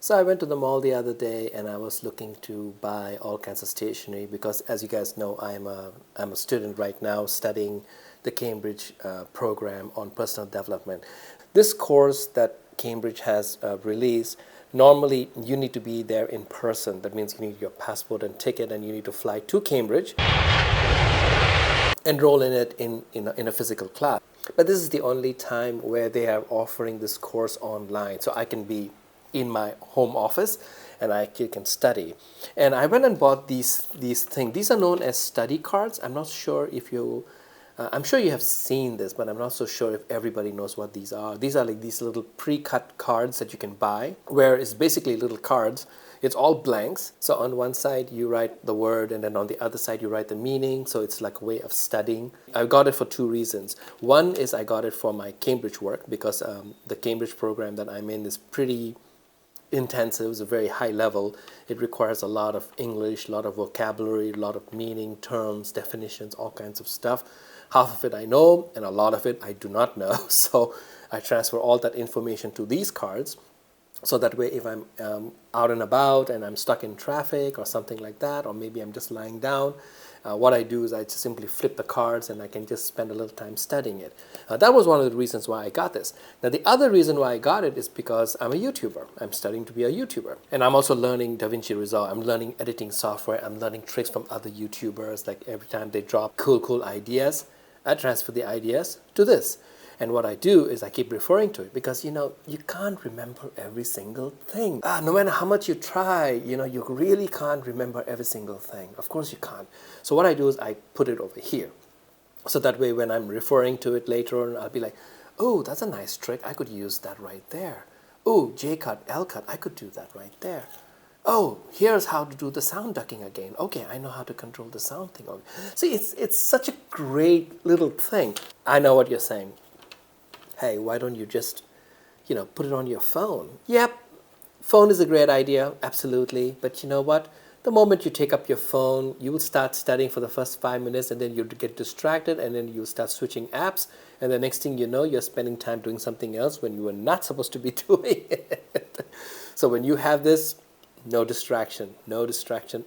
So I went to the mall the other day and I was looking to buy all kinds of stationery because, as you guys know, I'm a student right now studying the Cambridge program on personal development. This course that Cambridge has released, normally you need to be there in person. That means you need your passport and ticket and you need to fly to Cambridge, enroll in it in a physical class. But this is the only time where they are offering this course online. So I can be in my home office and I can study. And I went and bought these things. These are known as study cards. I'm not sure if you, I'm sure you have seen this, but I'm not so sure if everybody knows what these are. These are like these little pre-cut cards that you can buy, where it's basically little cards. It's all blanks. So on one side you write the word and then on the other side you write the meaning. So it's like a way of studying. I got it for two reasons. One is I got it for my Cambridge work because the Cambridge program that I'm in is pretty intensive. It's a very high level. It requires a lot of English, a lot of vocabulary, a lot of meaning, terms, definitions, all kinds of stuff. Half of it I know and a lot of it I do not know. So I transfer all that information to these cards. So that way, if I'm out and about and I'm stuck in traffic or something like that, or maybe I'm just lying down, what I do is I just simply flip the cards and I can just spend a little time studying it. That was one of the reasons why I got this. Now, the other reason why I got it is because I'm a YouTuber. I'm studying to be a YouTuber. And I'm also learning DaVinci Resolve. I'm learning editing software. I'm learning tricks from other YouTubers. Like every time they drop cool ideas, I transfer the ideas to this. And what I do is I keep referring to it because, you can't remember every single thing. No matter how much you try, you really can't remember every single thing. Of course you can't. So what I do is I put it over here. So that way when I'm referring to it later on, I'll be like, oh, that's a nice trick. I could use that right there. Oh, J cut, L cut, I could do that right there. Oh, here's how to do the sound ducking again. Okay, I know how to control the sound thing. See, it's such a great little thing. I know what you're saying. Hey, why don't you just, put it on your phone? Yep, phone is a great idea, absolutely. But you know what? The moment you take up your phone, you will start studying for the first 5 minutes and then you get distracted and then you start switching apps. And the next thing you know, you're spending time doing something else when you were not supposed to be doing it. So when you have this, no distraction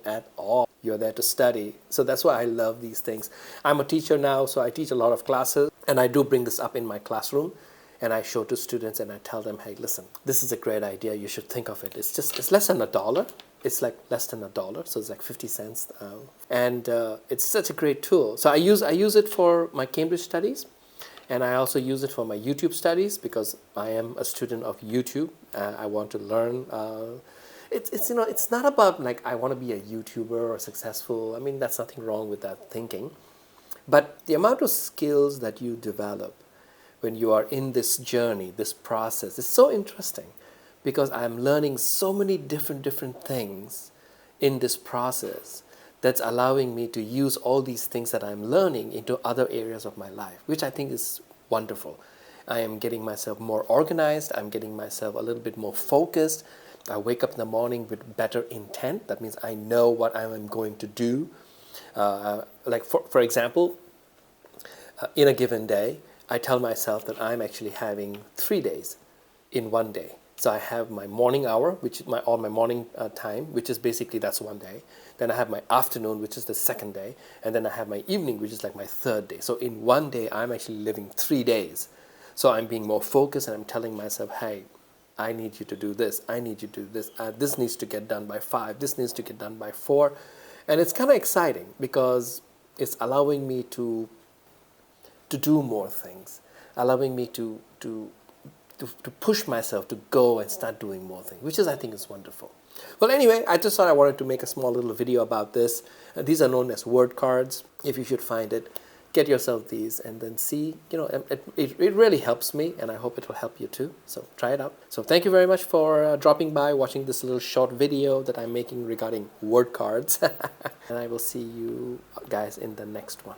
at all. You're there to study. So that's why I love these things. I'm a teacher now, so I teach a lot of classes and I do bring this up in my classroom and I show to students and I tell them, hey, listen, this is a great idea. You should think of it. It's less than $1. It's like less than $1. So it's like 50 cents. And it's such a great tool. So I use it for my Cambridge studies. And I also use it for my YouTube studies because I am a student of YouTube. I want to learn. It's not about like I want to be a YouTuber or successful. I mean, that's nothing wrong with that thinking. But the amount of skills that you develop when you are in this journey, this process, is so interesting because I'm learning so many different things in this process that's allowing me to use all these things that I'm learning into other areas of my life, which I think is wonderful. I am getting myself more organized. I'm getting myself a little bit more focused. I wake up in the morning with better intent. That means I know what I am going to do. Like for example, in a given day, I tell myself that I'm actually having 3 days in one day. So I have my morning hour, which is my morning time, which is basically that's one day. Then I have my afternoon, which is the second day. And then I have my evening, which is like my third day. So in one day, I'm actually living 3 days. So I'm being more focused and I'm telling myself, hey, I need you to do this. I need you to do this. This needs to get done by 5. This needs to get done by 4. And it's kind of exciting because it's allowing me to do more things, allowing me to push myself to go and start doing more things, which I think is wonderful. Well, anyway, I just thought I wanted to make a small little video about this. These are known as word cards. If you should find it, get yourself these and then see, it really helps me and I hope it will help you too. So try it out. So thank you very much for dropping by, watching this little short video that I'm making regarding word cards. And I will see you guys in the next one.